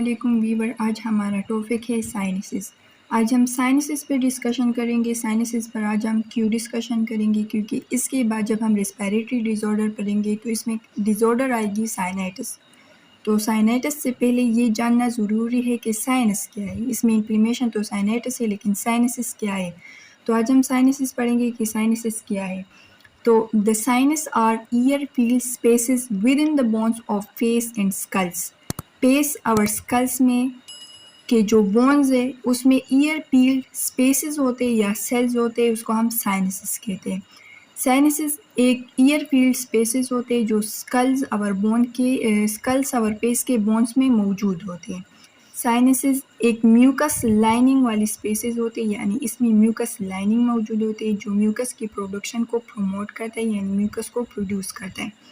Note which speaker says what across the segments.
Speaker 1: علیکم ویور. آج ہمارا ٹاپک ہے سائنسز. آج ہم سائنسز پہ ڈسکشن کریں گے. سائنسز پر آج ہم کیوں ڈسکشن کریں گے؟ کیونکہ اس کے بعد جب ہم ریسپیریٹری ڈیز آرڈر پڑھیں گے تو اس میں ڈیز آرڈر آئے گی سائنائٹس. تو سائنائٹس سے پہلے یہ جاننا ضروری ہے کہ سائنس کیا ہے. اس میں انفلیمیشن تو سائنائٹس ہے لیکن سائنسز کیا ہے. تو آج ہم سائنسز پڑھیں گے کہ سائنسز کیا ہے. تو the sinus are ear-filled spaces within the bones of face and skulls. face اور skulls میں کہ جو بونز ہے اس میں ایئر فیلڈ اسپیسز ہوتے یا سیلز ہوتے، اس کو ہم سائنسز کہتے ہیں. سائنسز ایک ایئر فیلڈ اسپیسز ہوتے جو سکلز اور بون کے سکلس اور پیس کے بونز میں موجود ہوتے ہیں. سائنسز ایک میوکس لائننگ والی اسپیسز ہوتے، یعنی اس میں میوکس لائننگ موجود ہوتے جو میوکس کی پروڈکشن کو پروموٹ کرتا ہے، یعنی میوکس کو پروڈیوس کرتا ہے.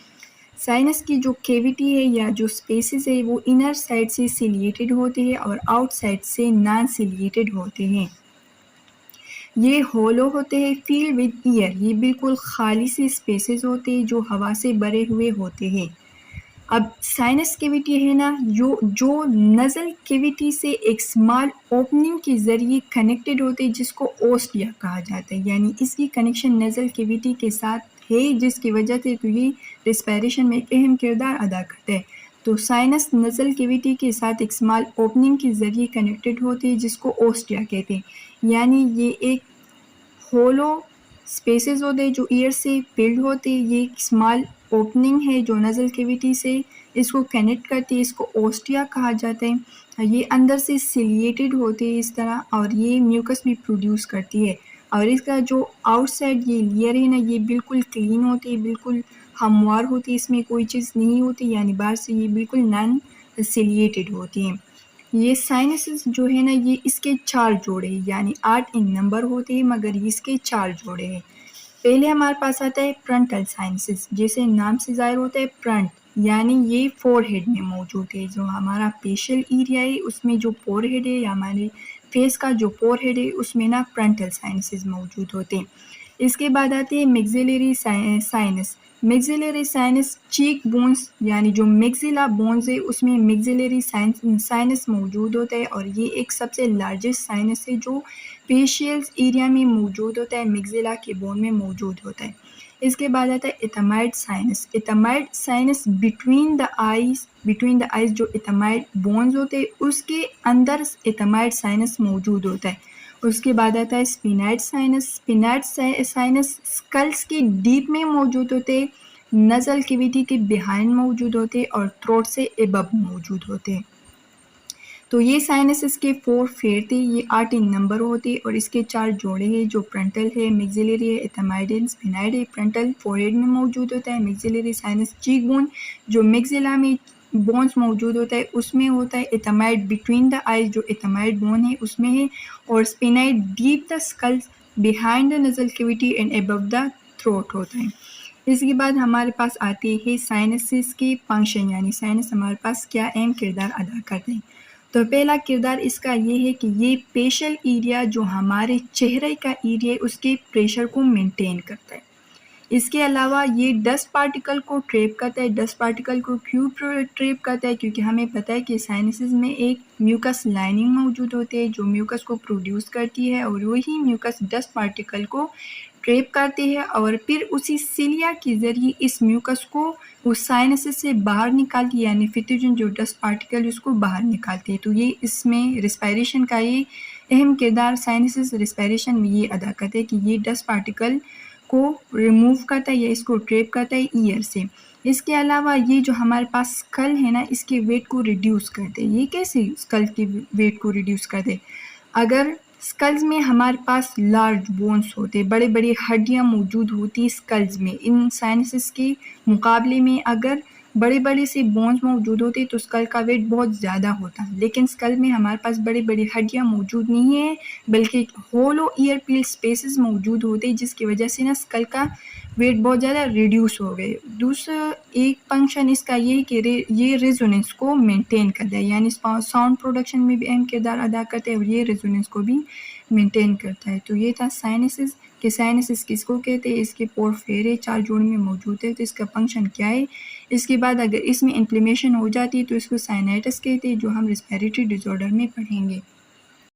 Speaker 1: سائنس کی جو کیویٹی ہے یا جو اسپیسز ہے وہ انر سائڈ سے سیلیٹڈ ہوتے ہیں اور آؤٹ سائڈ سے نان سیلیٹڈ ہوتے ہیں. یہ ہولو ہوتے ہیں فیلڈ ود ایئر. یہ بالکل خالی سے اسپیسز ہوتے ہیں جو ہوا سے بھرے ہوئے ہوتے ہیں. اب سائنس کیویٹی ہے نا جو نزل کیویٹی سے ایک اسمال اوپننگ کے ذریعے کنیکٹڈ ہوتے جس کو اوسٹیا کہا جاتا ہے، یعنی اس کی کنیکشن نزل کیویٹی کے ساتھ ہے جس کی وجہ سے تو یہ ریسپیریشن میں ایک اہم کردار ادا کرتا ہے. تو سائنس نزل کیویٹی کے ساتھ ایک اسمال اوپننگ کے ذریعے کنیکٹڈ ہوتے ہیں جس کو اوسٹیا کہتے ہیں. یعنی یہ ایک ہولو اسپیسز ہوتے جو ایئر سے فلڈ ہوتے. یہ ایک اسمال اوپننگ ہے جو نزل کیویٹی سے اس کو کنیکٹ کرتی ہے، اس کو اوسٹیا کہا جاتا ہے. یہ اندر سے سیلیٹڈ ہوتے ہیں اس طرح، اور یہ میوکس بھی پروڈیوس کرتی ہے. اور اس کا جو آؤٹ سائڈ یہ لیئر ہے نا یہ بالکل کلین ہوتی ہے، بالکل ہموار ہوتی ہے، اس میں کوئی چیز نہیں ہوتی، یعنی باہر سے یہ بالکل نان سیلیٹڈ ہوتی ہیں. یہ سائنسز جو ہے نا یہ اس کے 4 جوڑے ہیں، یعنی 8 ان نمبر ہوتے ہیں مگر اس کے 4 جوڑے ہیں. پہلے ہمارے پاس آتا ہے فرنٹل سائنسز، جیسے نام سے ظاہر ہوتا ہے فرنٹ، یعنی یہ فور ہیڈ میں موجود ہے. جو ہمارا فیشل ایریا ہے اس میں جو فور ہیڈ ہے یا ہمارے فیس کا جو فور ہیڈ ہے اس میں نا فرنٹل سائنسز موجود ہوتے ہیں. اس کے بعد آتے ہیں میگزیلری سائنس. میگزیلری سائنس چیک بونز، یعنی جو میگزیلا بونز ہے اس میں میگزیلری سائنس موجود ہوتا ہے، اور یہ ایک سب سے لارجسٹ سائنس ہے جو فیشیل ایریا میں موجود ہوتا ہے، میگزیلا کے بون میں موجود ہوتا ہے. اس کے بعد آتا ہے ethmoid sinus. Ethmoid sinus between the eyes جو ایتھمائڈ بونز ہوتے ہیں اس کے اندر ایتھمائڈ سائنس موجود ہوتا ہے. اس کے بعد آتا ہے اسپینائڈ سائنس. اسپینائڈ سائنس اسکلس کے ڈیپ میں موجود ہوتے، نزل کیویٹی کے بیہائنڈ موجود ہوتے اور تھروٹ سے ابو موجود ہوتے. تو یہ سائنسز کے 4 فیر تھے. یہ 8 ان نمبر ہوتے اور اس کے 4 جوڑے ہیں جو فرنٹل ہے، میگزیلری ہے، ایتھمائڈ ہے، اسپینائڈ ہے. فرنٹل فور ہیڈ میں موجود ہوتا ہے، میگزیلری سائنس چیک بون جو میگزیلا میں بونز موجود ہوتا ہے اس میں ہوتا ہے، ایتھمائڈ بٹوین دا آئیز جو ایتھمائڈ بون ہے اس میں ہے، اور sphenoid deep the skulls behind the nasal cavity and above the throat ہوتا ہے. اس کے بعد ہمارے پاس آتے ہیں سائنسز کے فنکشن، یعنی سائنس ہمارے پاس کیا اہم کردار ادا کرتے ہیں. تو پہلا کردار اس کا یہ ہے کہ یہ فیشل ایریا جو ہمارے چہرے کا ایریا ہے اس کے پریشر کو مینٹین کرتا ہے. اس کے علاوہ یہ ڈسٹ پارٹیکل کو ٹریپ کرتا ہے. ڈسٹ پارٹیکل کو کیوں ٹریپ کرتا ہے؟ کیونکہ ہمیں پتہ ہے کہ سائنسز میں ایک میوکس لائننگ موجود ہوتی ہے جو میوکس کو پروڈیوس کرتی ہے، اور وہی میوکس ڈسٹ پارٹیکل کو ٹریپ کرتی ہے اور پھر اسی سیلیا کے ذریعے اس میوکس کو اس سائنسز سے باہر نکالتی ہے، یعنی فیتوجن جو ڈسٹ پارٹیکل اس کو باہر نکالتے ہیں. تو یہ اس میں ریسپائریشن کا یہ اہم کردار سائنسز ریسپائریشن میں یہ ادا کرتے ہیں کہ یہ ڈسٹ پارٹیکل کو ریموو کرتا ہے یا اس کو ٹریپ کرتا ہے ایئر سے. اس کے علاوہ یہ جو ہمارے پاس اسکل ہے نا اس کے ویٹ کو ریڈیوس کرتے. یہ کیسے اسکل کے ویٹ کو ریڈیوس کرتے؟ اگر اسکلز میں ہمارے پاس لارج بونس ہوتے، بڑے بڑے ہڈیاں موجود ہوتی اسکلز میں، ان سائنسز کے مقابلے میں اگر بڑے بڑے سے بونز موجود ہوتے تو اسکل کا ویٹ بہت زیادہ ہوتا. لیکن اسکل میں ہمارے پاس بڑے بڑے ہڈیاں موجود نہیں ہیں بلکہ ہولو ایئر فیلڈ اسپیسز موجود ہوتے جس کی وجہ سے نا اسکل کا ویٹ بہت زیادہ ریڈیوس ہو گئے. دوسرا ایک فنکشن اس کا یہ کہ یہ ریزوننس کو مینٹین کرتا ہے، یعنی ساؤنڈ پروڈکشن میں بھی اہم کردار ادا کرتا ہے اور یہ ریزوننس کو بھی مینٹین کرتا ہے. تو یہ تھا سائنسز کہ سائنسز کس کو کہتے ہیں، اس کے پورفیرے 4 جوڑے میں موجود ہے تو اس کا فنکشن کیا ہے. اس کے بعد اگر اس میں انفلیمیشن ہو جاتی ہے تو اس کو سائنائٹس کہتے ہیں جو ہم ریسپیریٹری ڈیزارڈر میں پڑھیں گے.